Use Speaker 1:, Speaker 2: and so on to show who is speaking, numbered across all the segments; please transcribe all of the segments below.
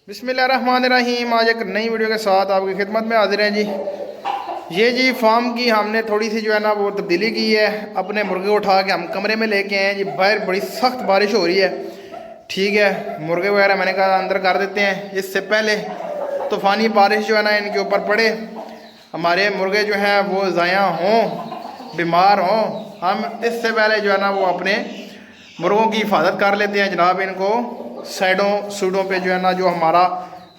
Speaker 1: बिस्मिल्लाहिर्रहमानिर्रहीम। आज एक नई वीडियो के साथ आपकी खिदमत में हाजिर हैं जी। ये जी फार्म की हमने थोड़ी सी जो है ना वो तब्दीली की है। अपने मुर्गे उठा के हम कमरे में लेके आए हैं जी। बाहर बड़ी सख्त बारिश हो रही है, ठीक है। मुर्गे वगैरह मैंने कहा अंदर कर देते हैं, इससे पहले तूफ़ानी बारिश जो है ना इनके ऊपर पड़े, हमारे मुर्गे जो हैं वो ज़ाया हों, बीमार हों। हम इससे पहले जो है ना वो अपने मुर्गों की हिफाजत कर लेते हैं जनाब। इनको साइडों सूडों पे जो है ना जो हमारा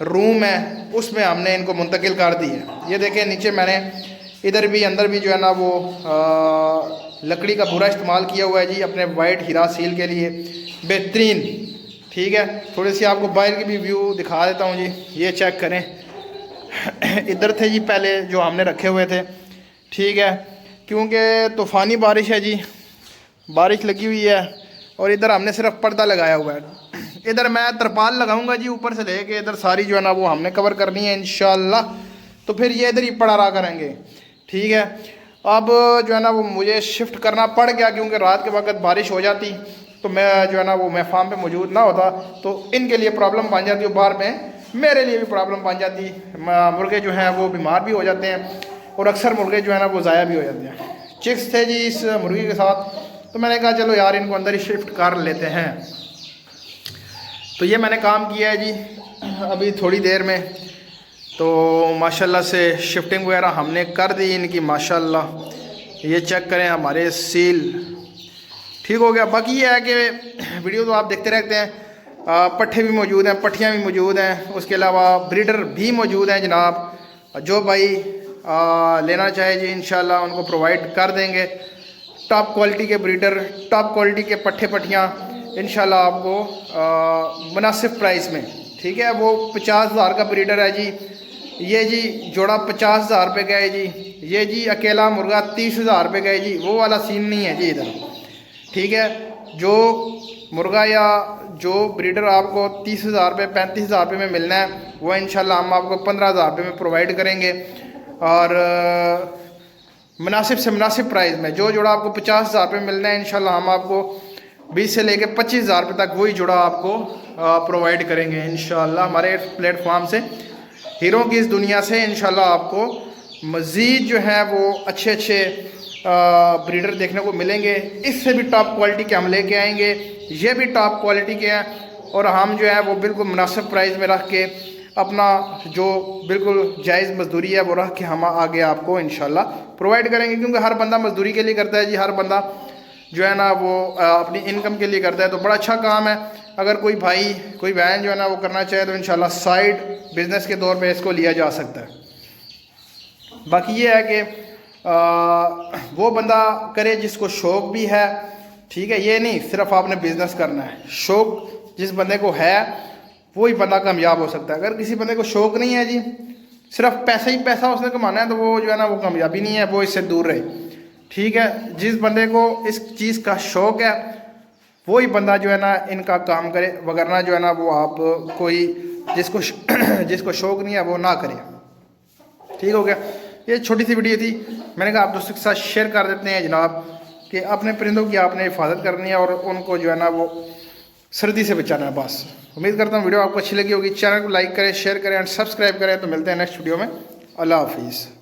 Speaker 1: रूम है उसमें हमने इनको मुंतकिल कर दी है। ये देखें नीचे मैंने इधर भी अंदर भी जो है ना वो लकड़ी का पूरा इस्तेमाल किया हुआ है जी, अपने वाइट हीरा सील के लिए बेहतरीन, ठीक है। थोड़ी सी आपको बाहर की भी व्यू दिखा देता हूँ जी, ये चेक करें। इधर थे जी पहले जो हमने रखे हुए थे, ठीक है, क्योंकि तूफ़ानी बारिश है जी, बारिश लगी हुई है। और इधर हमने सिर्फ पर्दा लगाया हुआ है। इधर मैं तरपाल लगाऊंगा जी, ऊपर से लेके इधर सारी जो है ना वो हमने कवर करनी है इंशाल्लाह। तो फिर ये इधर ही पड़ा रहा करेंगे, ठीक है। अब जो है ना वो मुझे शिफ्ट करना पड़ गया, क्योंकि रात के वक्त बारिश हो जाती तो मैं जो है ना वो मैं फार्म पे मौजूद ना होता तो इनके लिए प्रॉब्लम बन जाती है, बाहर में मेरे लिए भी प्रॉब्लम बन जाती। मुर्गे जो हैं वो बीमार भी हो जाते हैं और अक्सर मुर्गे जो है ना वो ज़ाया भी हो जाते हैं। चिक्स थे जी इस मुर्गी के साथ, तो मैंने कहा चलो यार इनको अंदर ही शिफ्ट कर लेते हैं। तो ये मैंने काम किया है जी अभी थोड़ी देर में। तो माशाल्लाह से शिफ्टिंग वगैरह हमने कर दी इनकी माशाल्लाह। ये चेक करें हमारे सील ठीक हो गया। बाकी ये है कि वीडियो तो आप देखते रहते हैं, पट्ठे भी मौजूद हैं, पट्ठियाँ भी मौजूद हैं, उसके अलावा ब्रीडर भी मौजूद हैं जनाब। जो भाई लेना चाहे जी इंशाल्लाह उनको प्रोवाइड कर देंगे। टॉप क्वालिटी के ब्रीडर, टॉप क्वालिटी के पट्ठे पट्ठियाँ इंशाल्लाह आपको मुनासिब प्राइस में, ठीक है। वो 50,000 का ब्रीडर है जी, ये जी जोड़ा 50,000 रुपये का है जी। ये जी अकेला मुर्गा 30,000 रुपये का है जी, वो वाला सीन नहीं है जी इधर, ठीक है। जो मुर्गा या जो ब्रीडर आपको 30,000 रुपये 35,000 रुपये में मिलना है वो इंशाल्लाह हम आपको 15,000 रुपये में प्रोवाइड करेंगे। और मुनासिब से मुनासिब प्राइस में जो जोड़ा आपको 50,000 रुपये मिलना है इंशाल्लाह हम आपको 20 से लेकर 25,000 रुपये तक वही जोड़ा आपको प्रोवाइड करेंगे इंशाल्लाह। हमारे प्लेटफॉर्म से हीरों की इस दुनिया से इंशाल्लाह आपको मज़ीद जो है वो अच्छे अच्छे ब्रीडर देखने को मिलेंगे। इससे भी टॉप क्वालिटी के हम लेके आएंगे, ये भी टॉप क्वालिटी के हैं। और हम जो है वो बिल्कुल मुनासिब प्राइस में रख के अपना जो बिल्कुल जायज़ मजदूरी है वो रख के हम आगे आपको इंशाल्लाह प्रोवाइड करेंगे। क्योंकि हर बंदा मजदूरी के लिए करता है जी, हर बंदा जो है ना वो अपनी इनकम के लिए करता है। तो बड़ा अच्छा काम है। अगर कोई भाई कोई बहन जो है ना वो करना चाहे तो इंशाल्लाह साइड बिजनेस के तौर पे इसको लिया जा सकता है। बाकी ये है कि वो बंदा करे जिसको शौक़ भी है, ठीक है। ये नहीं सिर्फ आपने बिज़नेस करना है, शौक़ जिस बंदे को है वही बंदा कामयाब हो सकता है। अगर किसी बंदे को शौक़ नहीं है जी, सिर्फ पैसा ही पैसा उसने कमाना है, तो वो जो है ना वो कामयाबी नहीं है, वो इससे दूर रहे, ठीक है। जिस बंदे को इस चीज़ का शौक़ है वही बंदा जो है ना इनका काम करे, वगरना जो है ना वो आप कोई जिसको शौक़ नहीं है वो ना करे, ठीक हो गया। ये छोटी सी वीडियो थी, मैंने कहा आप दोस्तों के साथ शेयर कर देते हैं जनाब कि अपने परिंदों की आपने हिफाजत करनी है और उनको जो है ना वो सर्दी से बचाना है बस। उम्मीद करता हूँ वीडियो आपको अच्छी लगी होगी। चैनल को लाइक करें, शेयर करें एंड सब्सक्राइब करें। तो मिलते हैं नेक्स्ट वीडियो में। अल्लाह हाफिज़।